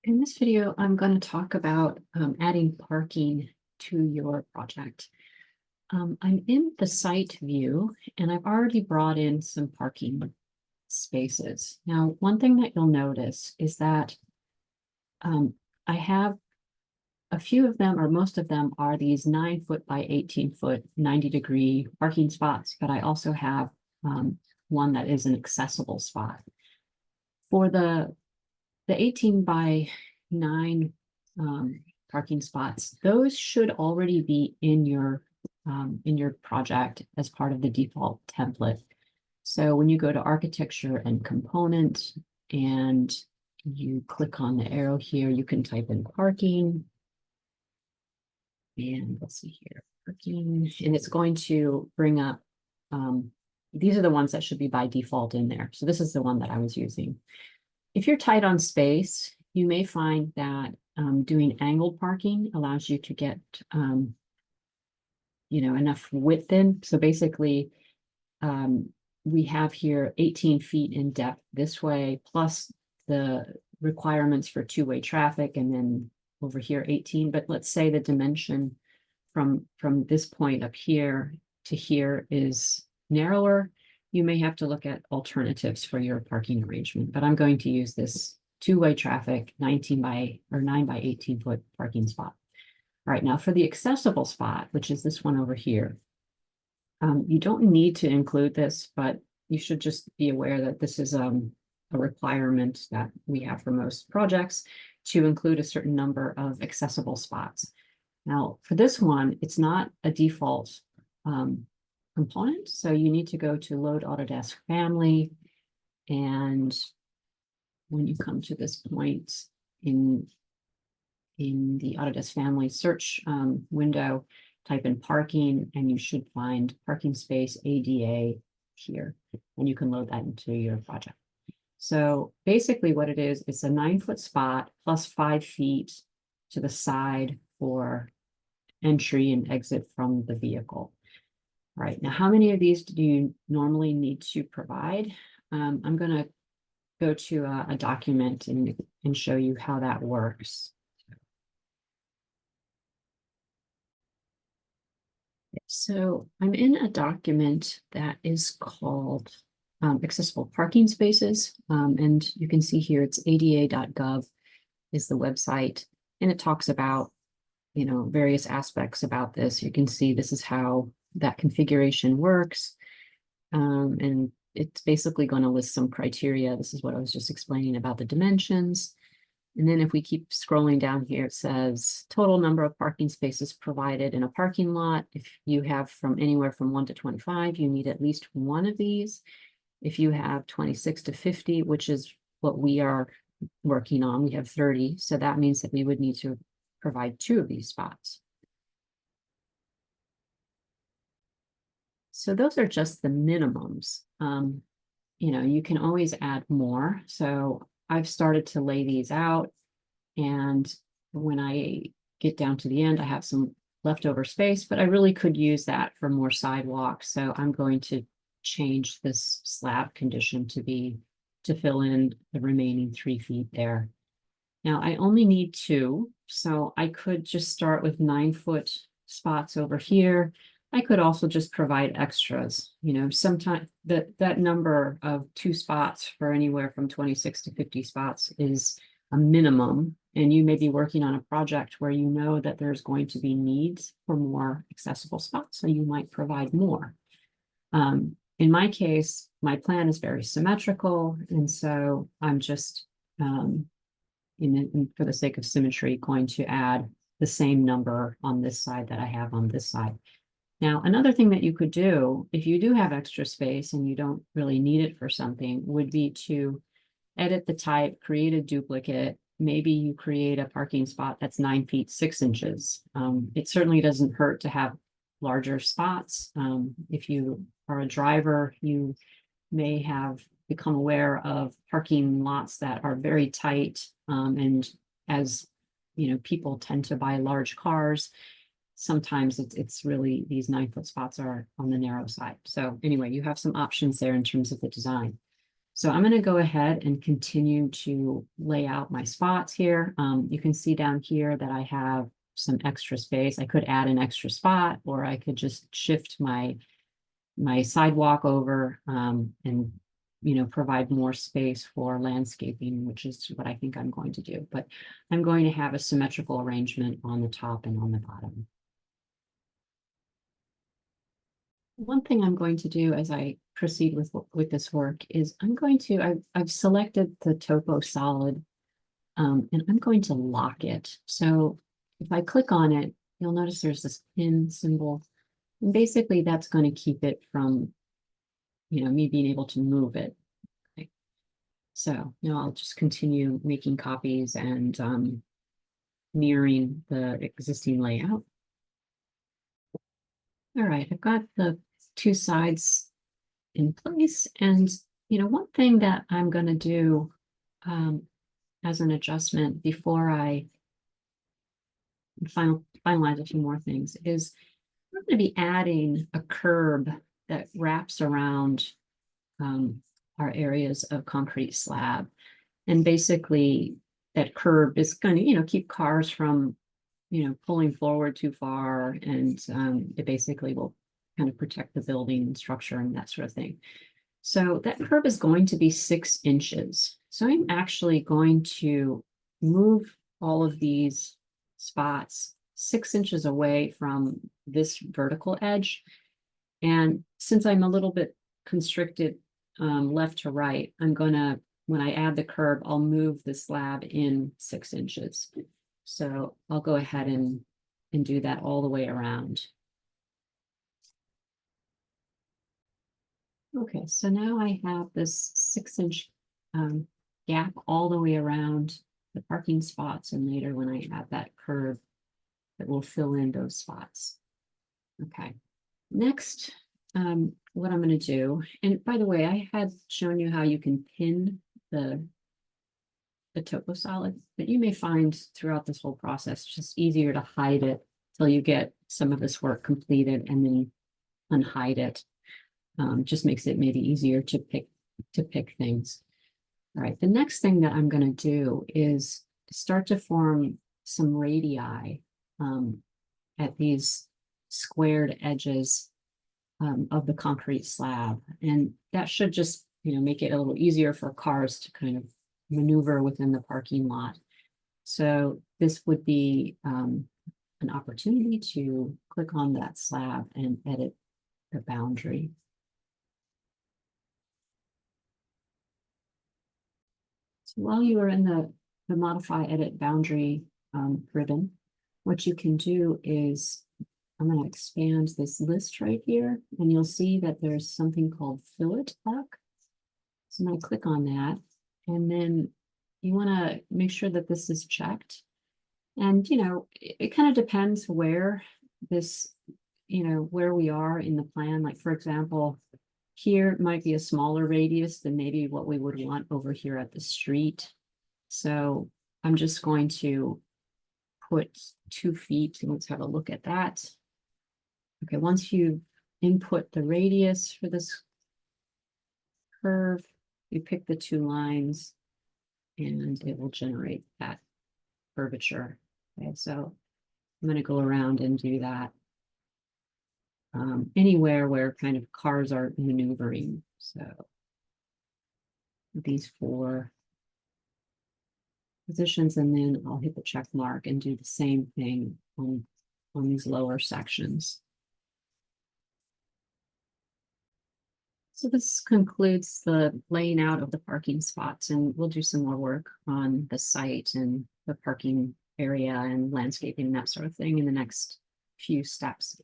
In this video, I'm going to talk about adding parking to your project. I'm in the site view, and I've already brought in some parking spaces. Now, one thing that you'll notice is that I have a few of them, or most of them, are these 9-foot by 18-foot 90-degree parking spots, but I also have one that is an accessible spot. For the 18 by 9 parking spots, those should already be in your project as part of the default template. So when you go to architecture and component and you click on the arrow here, you can type in parking. And let's see here, parking, and it's going to bring up, these are the ones that should be by default in there. So this is the one that I was using. If you're tight on space, you may find that doing angled parking allows you to get, enough width in. So basically, we have here 18 feet in depth this way, plus the requirements for two-way traffic, and then over here 18. But let's say the dimension from this point up here to here is narrower. You may have to look at alternatives for your parking arrangement, but I'm going to use this two-way traffic 9 by 18 foot parking spot. All right, now for the accessible spot, which is this one over here, you don't need to include this, but you should just be aware that this is a requirement that we have for most projects to include a certain number of accessible spots. Now, for this one, it's not a default component. So you need to go to Load Autodesk Family. And when you come to this point in the Autodesk Family search window, type in parking, and you should find parking space ADA here. And you can load that into your project. So basically what it is, it's a 9-foot spot plus 5 feet to the side for entry and exit from the vehicle. All right, now how many of these do you normally need to provide? I'm going to go to a document and show you how that works. So I'm in a document that is called Accessible Parking Spaces. And you can see here it's ada.gov is the website, and it talks about, various aspects about this. You can see this is how that configuration works. And it's basically going to list some criteria. This is what I was just explaining about the dimensions. And then if we keep scrolling down here, it says total number of parking spaces provided in a parking lot. If you have from anywhere from 1 to 25, you need at least one of these. If you have 26 to 50, which is what we are working on, we have 30. So that means that we would need to provide 2 of these spots. So those are just the minimums. You can always add more. So I've started to lay these out, and when I get down to the end, I have some leftover space, but I really could use that for more sidewalk. So I'm going to change this slab condition to fill in the remaining 3 feet there. Now I only need 2, so I could just start with 9-foot spots over here. I could also just provide extras. Sometimes that number of 2 spots for anywhere from 26 to 50 spots is a minimum. And you may be working on a project where you know that there's going to be needs for more accessible spots, so you might provide more. In my case, my plan is very symmetrical, and so I'm just, for the sake of symmetry, going to add the same number on this side that I have on this side. Now, another thing that you could do, if you do have extra space and you don't really need it for something, would be to edit the type, create a duplicate. Maybe you create a parking spot that's 9 feet 6 inches. It certainly doesn't hurt to have larger spots. If you are a driver, you may have become aware of parking lots that are very tight. And as people tend to buy large cars, sometimes it's really, these 9-foot spots are on the narrow side. So anyway, you have some options there in terms of the design. So I'm going to go ahead and continue to lay out my spots here. You can see down here that I have some extra space. I could add an extra spot, or I could just shift my sidewalk over and provide more space for landscaping, which is what I think I'm going to do. But I'm going to have a symmetrical arrangement on the top and on the bottom. One thing I'm going to do as I proceed with this work is I've selected the topo solid, and I'm going to lock it. So if I click on it, you'll notice there's this pin symbol, and basically that's going to keep it from me being able to move it. Okay. So now I'll just continue making copies and mirroring the existing layout. All right, I've got the two sides in place. And, one thing that I'm going to do as an adjustment before I finalize a few more things is I'm going to be adding a curb that wraps around our areas of concrete slab. And basically that curb is going to, keep cars from, pulling forward too far. And it basically will kind of protect the building structure and that sort of thing. So that curb is going to be 6 inches. So I'm actually going to move all of these spots 6 inches away from this vertical edge. And since I'm a little bit constricted left to right, when I add the curb, I'll move the slab in 6 inches. So I'll go ahead and do that all the way around. Okay, so now I have this 6-inch gap all the way around the parking spots, and later when I add that curb, it will fill in those spots. Okay, next, what I'm going to do, and by the way, I had shown you how you can pin the topo solid, but you may find throughout this whole process it's just easier to hide it till you get some of this work completed and then unhide it. Just makes it maybe easier to pick things. All right, the next thing that I'm going to do is start to form some radii at these squared edges of the concrete slab. And that should just, make it a little easier for cars to kind of maneuver within the parking lot. So this would be an opportunity to click on that slab and edit the boundary. So while you are in the modify edit boundary ribbon, what you can do is I'm going to expand this list right here, and you'll see that there's something called fillet arc. So I'm going to click on that, and then you want to make sure that this is checked. And, it kind of depends where this, where we are in the plan. Like, for example, here might be a smaller radius than maybe what we would want over here at the street. So I'm just going to put 2 feet. Let's have a look at that. Okay, once you input the radius for this curve, you pick the 2 lines and it will generate that curvature. Okay, so I'm going to go around and do that anywhere where kind of cars are maneuvering. So these 4 positions, and then I'll hit the check mark and do the same thing on these lower sections. So this concludes the laying out of the parking spots, and we'll do some more work on the site and the parking area and landscaping, that sort of thing in the next few steps.